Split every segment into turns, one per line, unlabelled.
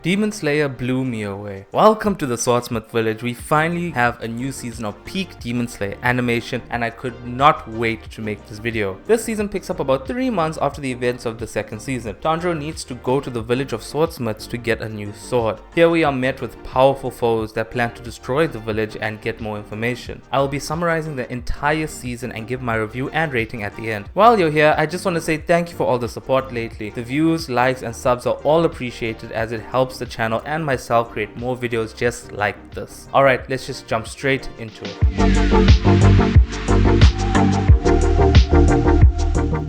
Demon Slayer blew me away. Welcome to the Swordsmith Village. We finally have a new season of peak Demon Slayer animation and I could not wait to make this video. This season picks up about 3 months after the events of the second season. Tanjiro needs to go to the village of swordsmiths to get a new sword. Here we are met with powerful foes that plan to destroy the village and get more information. I will be summarizing the entire season and give my review and rating at the end. While you're here, I just want to say thank you for all the support lately. The views, likes and subs are all appreciated as it helps the channel and myself create more videos just like this. Alright, let's just jump straight into it.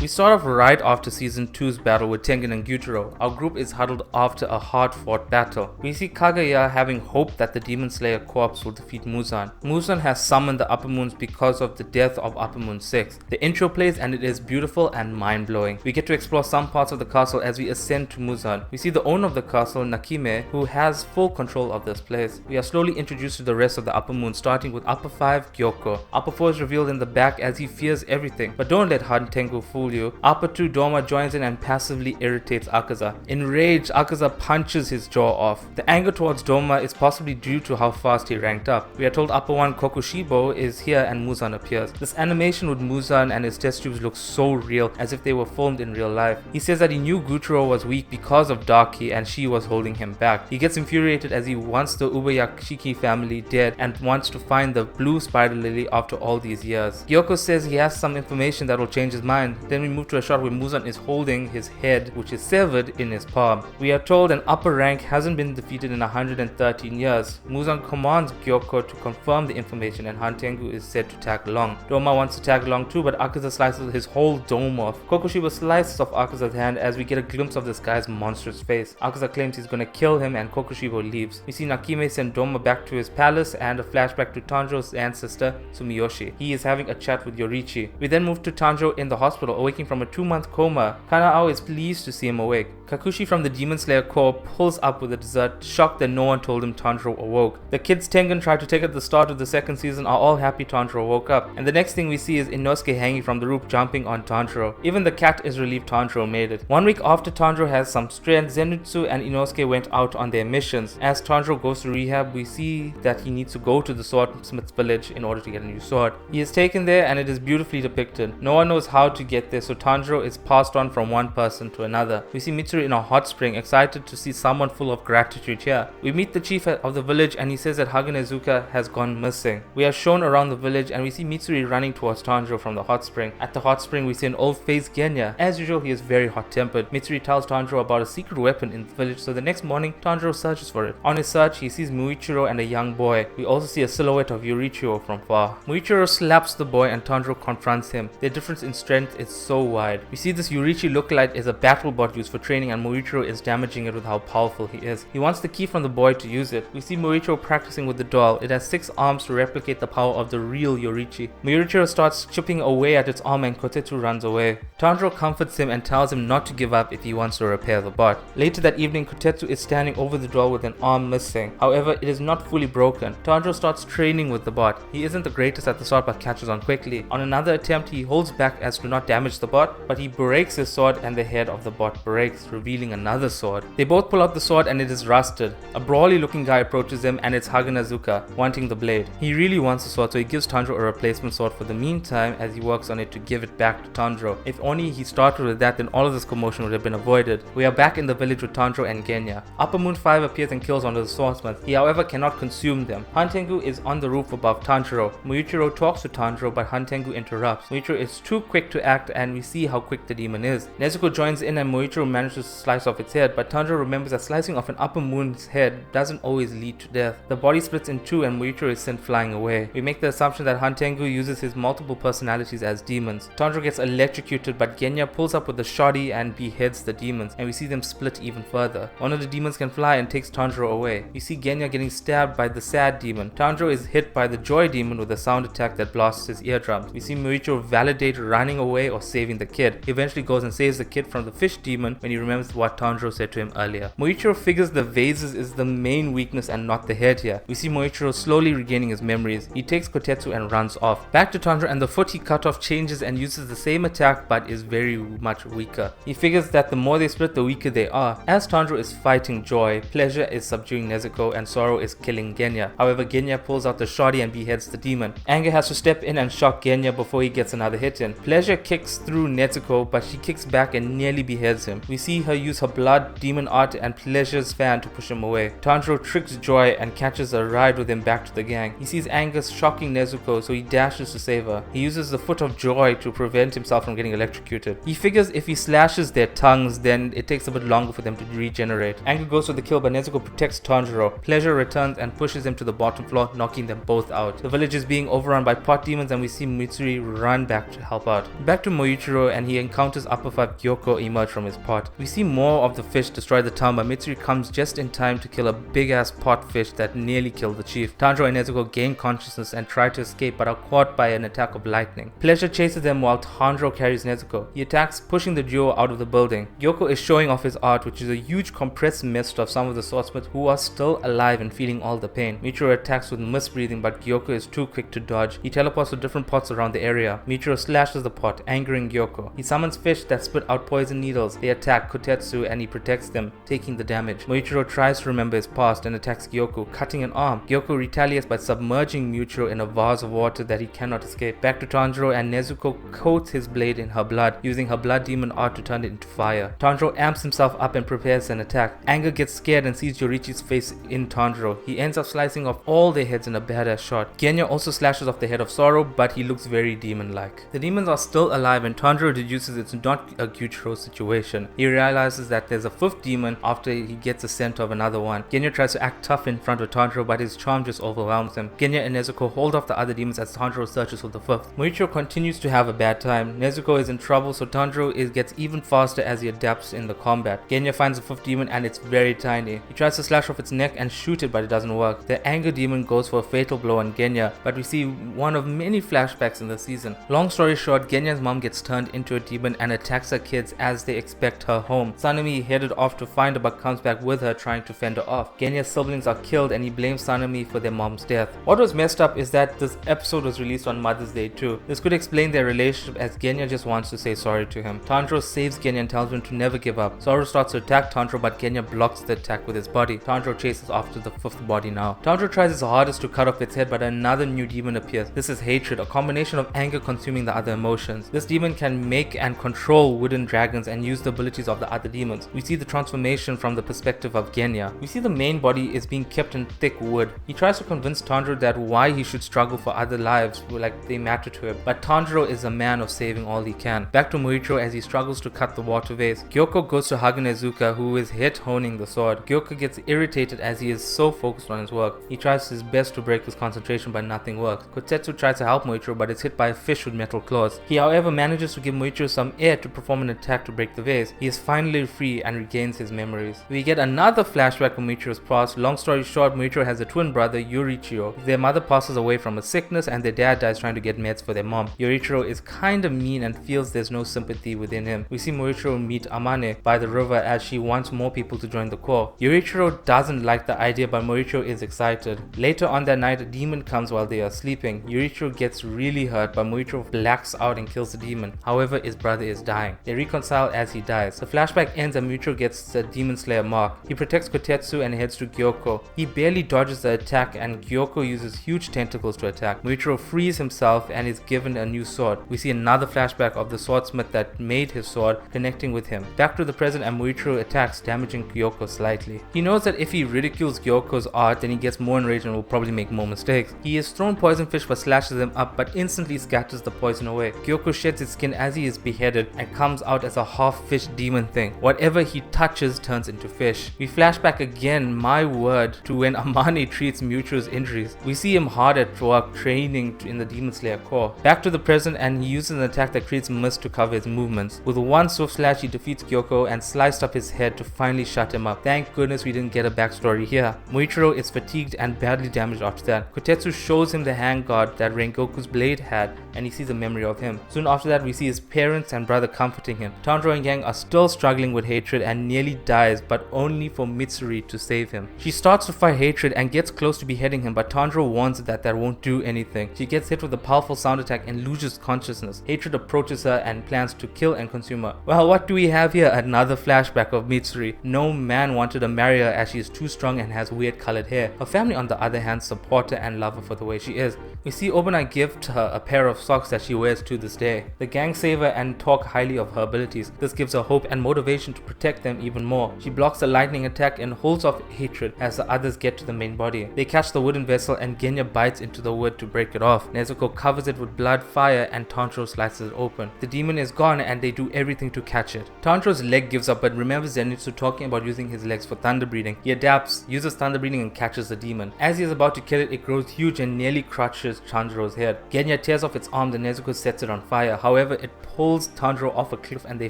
We start off right after season 2's battle with Tengen and Gyutaro. Our group is huddled after a hard-fought battle. We see Kaguya having hope that the Demon Slayer corpse will defeat Muzan. Muzan has summoned the Upper Moons because of the death of Upper Moon 6. The intro plays and it is beautiful and mind-blowing. We get to explore some parts of the castle as we ascend to Muzan. We see the owner of the castle, Nakime, who has full control of this place. We are slowly introduced to the rest of the Upper Moon, starting with Upper 5, Gyoko. Upper 4 is revealed in the back as he fears everything, but don't let Hantengu fool you. Upper 2, Doma joins in and passively irritates Akaza. Enraged, Akaza punches his jaw off. The anger towards Doma is possibly due to how fast he ranked up. We are told Upper 1 Kokushibo is here and Muzan appears. This animation with Muzan and his test tubes looks so real, as if they were filmed in real life. He says that he knew Gyutaro was weak because of Daki and she was holding him back. He gets infuriated as he wants the Ubayashiki family dead and wants to find the blue spider lily after all these years. Gyoko says he has some information that will change his mind. Then we move to a shot where Muzan is holding his head, which is severed, in his palm. We are told an upper rank hasn't been defeated in 113 years. Muzan commands Gyoko to confirm the information and Hantengu is said to tag along. Doma wants to tag along too, but Akaza slices his whole dome off. Kokushibo slices off Akaza's hand as we get a glimpse of this guy's monstrous face. Akaza claims he's gonna kill him and Kokushibo leaves. We see Nakime send Doma back to his palace and a flashback to Tanjiro's ancestor, Sumiyoshi. He is having a chat with Yorichi. We then move to Tanjiro in the hospital, awaking from a 2-month coma. Kanao is pleased to see him awake. Kakushi from the Demon Slayer Corps pulls up with a dessert, shocked that no one told him Tanjiro awoke. The kids Tengen tried to take at the start of the second season are all happy Tanjiro woke up, and the next thing we see is Inosuke hanging from the roof jumping on Tanjiro. Even the cat is relieved Tanjiro made it. 1 week after Tanjiro has some strength, Zenitsu and Inosuke went out on their missions. As Tanjiro goes to rehab, we see that he needs to go to the Swordsmith Village in order to get a new sword. He is taken there and it is beautifully depicted. No one knows how to get there, so Tanjiro is passed on from one person to another. We see Mitsuru in a hot spring, excited to see someone full of gratitude here. We meet the chief of the village and he says that Nezuko has gone missing. We are shown around the village and we see Mitsuru running towards Tanjiro from the hot spring. At the hot spring we see an old-faced Genya. As usual, he is very hot-tempered. Mitsuru tells Tanjiro about a secret weapon in the village, so the next morning Tanjiro searches for it. On his search, he sees Muichiro and a young boy. We also see a silhouette of Yorichiro from far. Muichiro slaps the boy and Tanjiro confronts him. Their difference in strength is so wide. We see this Yorichi lookalike is a battle bot used for training and Muichiro is damaging it with how powerful he is. He wants the key from the boy to use it. We see Muichiro practicing with the doll. It has 6 arms to replicate the power of the real Yorichi. Muichiro starts chipping away at its arm and Kotetsu runs away. Tanjiro comforts him and tells him not to give up if he wants to repair the bot. Later that evening, Kotetsu is standing over the doll with an arm missing. However, it is not fully broken. Tanjiro starts training with the bot. He isn't the greatest at the start but catches on quickly. On another attempt, he holds back as to not damage the bot, but he breaks his sword and the head of the bot breaks, revealing another sword. They both pull out the sword and it is rusted. A brawly looking guy approaches them and it's Nezuko, wanting the blade. He really wants the sword, so he gives Tanjiro a replacement sword for the meantime as he works on it to give it back to Tanjiro. If only he started with that, then all of this commotion would have been avoided. We are back in the village with Tanjiro and Genya. Upper Moon 5 appears and kills onto the swordsmith. He however cannot consume them. Hantengu is on the roof above Tanjiro. Muichiro talks to Tanjiro but Hantengu interrupts. Muichiro is too quick to act and we see how quick the demon is. Nezuko joins in and Muichiro manages to slice off its head, but Tanjiro remembers that slicing off an Upper Moon's head doesn't always lead to death. The body splits in two and Muichiro is sent flying away. We make the assumption that Hantengu uses his multiple personalities as demons. Tanjiro gets electrocuted but Genya pulls up with the shoddy and beheads the demons, and we see them split even further. One of the demons can fly and takes Tanjiro away. We see Genya getting stabbed by the sad demon. Tanjiro is hit by the joy demon with a sound attack that blasts his eardrums. We see Muichiro validate running away or saving saving the kid. He eventually goes and saves the kid from the fish demon when he remembers what Tanjiro said to him earlier. Moichiro figures the vases is the main weakness and not the head here. We see Moichiro slowly regaining his memories. He takes Kotetsu and runs off. Back to Tanjiro, and the foot he cut off changes and uses the same attack but is very much weaker. He figures that the more they split, the weaker they are. As Tanjiro is fighting joy, pleasure is subduing Nezuko, and sorrow is killing Genya. However, Genya pulls out the shoddy and beheads the demon. Anger has to step in and shock Genya before he gets another hit in. Pleasure kicks through Nezuko, but she kicks back and nearly beheads him. We see her use her blood, demon art, and Pleasure's fan to push him away. Tanjiro tricks Joy and catches a ride with him back to the gang. He sees Anger shocking Nezuko, so he dashes to save her. He uses the foot of Joy to prevent himself from getting electrocuted. He figures if he slashes their tongues, then it takes a bit longer for them to regenerate. Anger goes for the kill, but Nezuko protects Tanjiro. Pleasure returns and pushes him to the bottom floor, knocking them both out. The village is being overrun by pot demons, and we see Mitsuri run back to help out. Back to Moichiro, and he encounters Upper 5 Gyoko emerge from his pot. We see more of the fish destroy the town, but Mitsuri comes just in time to kill a big ass pot fish that nearly killed the chief. Tanjiro and Nezuko gain consciousness and try to escape, but are caught by an attack of lightning. Pleasure chases them while Tanjiro carries Nezuko. He attacks, pushing the duo out of the building. Gyoko is showing off his art, which is a huge compressed mist of some of the swordsmiths who are still alive and feeling all the pain. Michiro attacks with mist breathing, but Gyoko is too quick to dodge. He teleports to different pots around the area. Michiro slashes the pot, angering Gyoko. He summons fish that spit out poison needles. They attack Kotetsu and he protects them, taking the damage. Moichiro tries to remember his past and attacks Gyoko, cutting an arm. Gyoko retaliates by submerging Michiro in a vase of water that he cannot escape. Back to Tanjiro, and Nezuko coats his blade in her blood, using her blood demon art to turn it into fire. Tanjiro amps himself up and prepares an attack. Anger gets scared and sees Yorichi's face in Tanjiro. He ends up slicing off all their heads in a badass shot. Genya also slashes off the head of Sorrow, but he looks very demon-like. The demons are still alive, and Tanjiro deduces it's not a Gyutro situation. He realizes that there's a fifth demon after he gets a scent of another one. Genya tries to act tough in front of Tanjiro, but his charm just overwhelms him. Genya and Nezuko hold off the other demons as Tanjiro searches for the fifth. Moichiro continues to have a bad time. Nezuko is in trouble, so Tanjiro gets even faster as he adapts in the combat. Genya finds the fifth demon, and it's very tiny. He tries to slash off its neck and shoot it, but it doesn't work. The anger demon goes for a fatal blow on Genya, but we see one of many flashbacks in the season. Long story short, Genya's mom gets turned into a demon and attacks her kids as they expect her home. Sanemi headed off to find her but comes back with her, trying to fend her off. Genya's siblings are killed and he blames Sanemi for their mom's death. What was messed up is that this episode was released on Mother's Day too. This could explain their relationship, as Genya just wants to say sorry to him. Tanjiro saves Genya and tells him to never give up. Zoro starts to attack Tanjiro, but Genya blocks the attack with his body. Tanjiro chases after the fifth body now. Tanjiro tries his hardest to cut off its head, but another new demon appears. This is hatred, a combination of anger consuming the other emotions. This demon can make and control wooden dragons and use the abilities of the other demons. We see the transformation from the perspective of Genya. We see the main body is being kept in thick wood. He tries to convince Tanjiro that why he should struggle for other lives, like they matter to him. But Tanjiro is a man of saving all he can. Back to Moichiro as he struggles to cut the water vase. Gyoko goes to hug Nezuko, who is hit honing the sword. Gyoko gets irritated as he is so focused on his work. He tries his best to break his concentration, but nothing works. Kotetsu tries to help Moichiro, but is hit by a fish with metal claws. He however manages to give Moichiro some air to perform an attack to break the vase. He is finally free and regains his memories. We get another flashback from Moichiro's past. Long story short, Moichiro has a twin brother, Yorichiro. Their mother passes away from a sickness and their dad dies trying to get meds for their mom. Yorichiro is kinda mean and feels there's no sympathy within him. We see Moichiro meet Amane by the river as she wants more people to join the corps. Yorichiro doesn't like the idea, but Moichiro is excited. Later on that night, a demon comes while they are sleeping. Yorichiro gets really hurt, but Moichiro blacks out and kills the demon. However, his brother is dying. They reconcile as he dies. The flashback ends and Moichiro gets the demon slayer mark. He protects Kotetsu and heads to Gyoko. He barely dodges the attack and Gyoko uses huge tentacles to attack. Moichiro frees himself and is given a new sword. We see another flashback of the swordsmith that made his sword connecting with him. Back to the present and Moichiro attacks, damaging Gyoko slightly. He knows that if he ridicules Gyoko's art, then he gets more enraged and will probably make more mistakes. He is thrown poison fish but slashes them up, but instantly scatters the poison away. Gyoko sheds his skin as he is beheaded and comes out as a half fish demon thing. Whatever he touches turns into fish. We flash back again, my word, to when Amane treats Michiro's injuries. We see him hard at work training in the Demon Slayer Corps. Back to the present and he uses an attack that creates mist to cover his movements. With one swift slash he defeats Gyoko and sliced up his head to finally shut him up. Thank goodness we didn't get a backstory here. Moichiro is fatigued and badly damaged after that. Kotetsu shows him the handguard that Rengoku's blade had and he sees a memory of him. Soon after that we see his parents and brother comforting him. Tanjiro and Yang are still struggling with hatred and nearly dies, but only for Mitsuri to save him. She starts to fight hatred and gets close to beheading him, but Tanjiro warns her that won't do anything. She gets hit with a powerful sound attack and loses consciousness. Hatred approaches her and plans to kill and consume her. Well, what do we have here? Another flashback of Mitsuri. No man wanted to marry her as she is too strong and has weird colored hair. Her family on the other hand support her and love her for the way she is. We see Obanai gift her a pair of socks that she wears to this day. The gang save her and talk highly of her abilities. This gives her hope and motivation to protect them even more. She blocks the lightning attack and holds off hatred as the others get to the main body. They catch the wooden vessel and Genya bites into the wood to break it off. Nezuko covers it with blood, fire, and Tanjiro slices it open. The demon is gone and they do everything to catch it. Tanjiro's leg gives up but remembers Zenitsu talking about using his legs for thunder breathing. He adapts, uses thunder breathing and catches the demon. As he is about to kill it, it grows huge and nearly crushes Tanjiro's head. Genya tears off its arms and Nezuko sets it on fire. However, it pulls Tanjiro off a cliff and they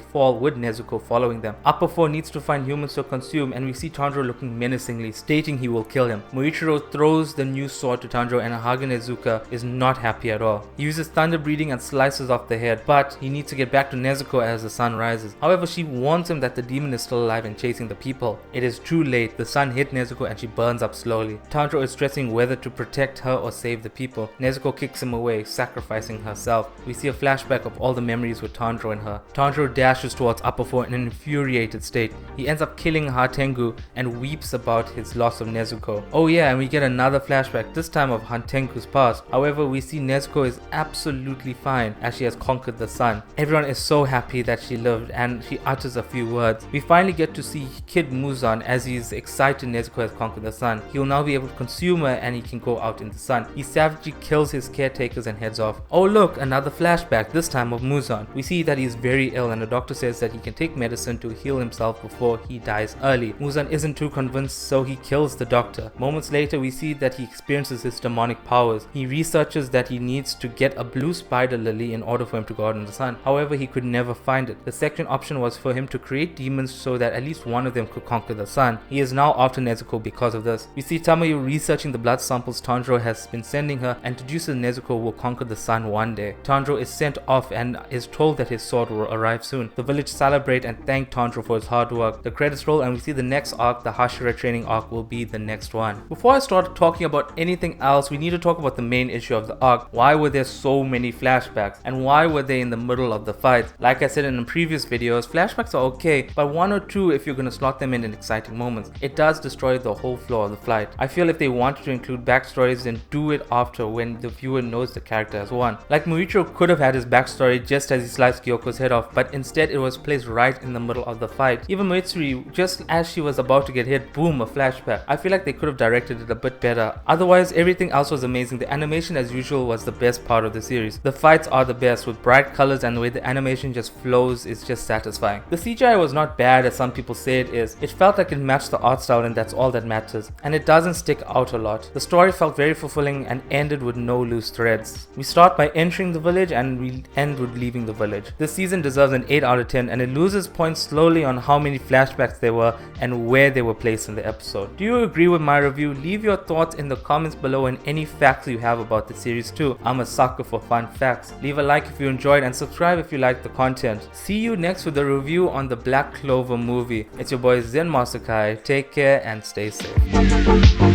fall with Nezuko following them. Upper 4 needs to find humans to consume and we see Tanjiro looking menacingly, stating he will kill him. Muichiro throws the new sword to Tanjiro and Haga Nezuka is not happy at all. He uses thunder breathing and slices off the head, but he needs to get back to Nezuko as the sun rises. However, she warns him that the demon is still alive and chasing the people. It is too late. The sun hit Nezuko and she burns up slowly. Tanjiro is stressing whether to protect her or save the people. Nezuko kicks him away, sacrificing herself. We see a flashback of all the memories with Tanjiro and her. Tanjiro dashes towards Upper 4 in an infuriated state. He ends up killing Hatengu and weeps about his loss of Nezuko. Oh yeah, and we get another flashback, this time of Hatengu's past. However, we see Nezuko is absolutely fine as she has conquered the sun. Everyone is so happy that she lived and she utters a few words. We finally get to see Kid Muzan as he is excited Nezuko has conquered the sun. He will now be able to consume her and he can go out in the sun. He savagely kills his caretakers and heads off. Oh look, another flashback, this time of Muzan. We see that he is very ill and the doctor says that he can take medicine to heal himself before he dies early. Muzan isn't too convinced, so he kills the doctor. Moments later, we see that he experiences his demonic powers. He researches that he needs to get a blue spider lily in order for him to go out in the sun. However, he could never find it. The second option was for him to create demons so that at least one of them could conquer the sun. He is now after Nezuko because of this. We see Tamayo researching the blood samples Tanjiro has been sending her and deduces Nezuko will conquer the sun one day. Tanjiro is sent off and is told that his sword will arrive soon. The village celebrate and thank Tanjiro for his hard work. The credits roll and we see the next arc, the Hashira training arc, will be the next one. Before I start talking about anything else, we need to talk about the main issue of the arc. Why were there so many flashbacks and why were they in the middle of the fight? Like I said in the previous videos, flashbacks are okay, but one or two if you're gonna slot them in exciting moments. It does destroy the whole flow of the fight. I feel if they wanted to include backstories, then do it after when the viewer knows the character has won. Like Muichiro could have had his backstory just as he sliced Kyoko's head off, but instead it was placed right in the middle of the fight. Even Mitsuri, just as she was about to get hit, boom, a flashback. I feel like they could have directed it a bit better. Otherwise, everything else was amazing. The animation as usual was the best part of the series. The fights are the best with bright colors and the way the animation just flows is just satisfying. The CGI was not bad as some people say it is. It felt like it matched the art style and that's all that matters. And it doesn't stick out a lot. The story felt very fulfilling and ended with no loose threads. We start by entering the village and we end with leaving the village. This season deserves an 8 out of 10 and it loses points slowly on how many flashbacks there were and where they were placed in the episode. Do you agree with my review? Leave your thoughts in the comments below and any facts you have about the series too. I'm a sucker for fun facts. Leave a like if you enjoyed and subscribe if you liked the content. See you next with a review on the Black Clover movie. It's your boy ZenMasterKai. Take care and stay safe.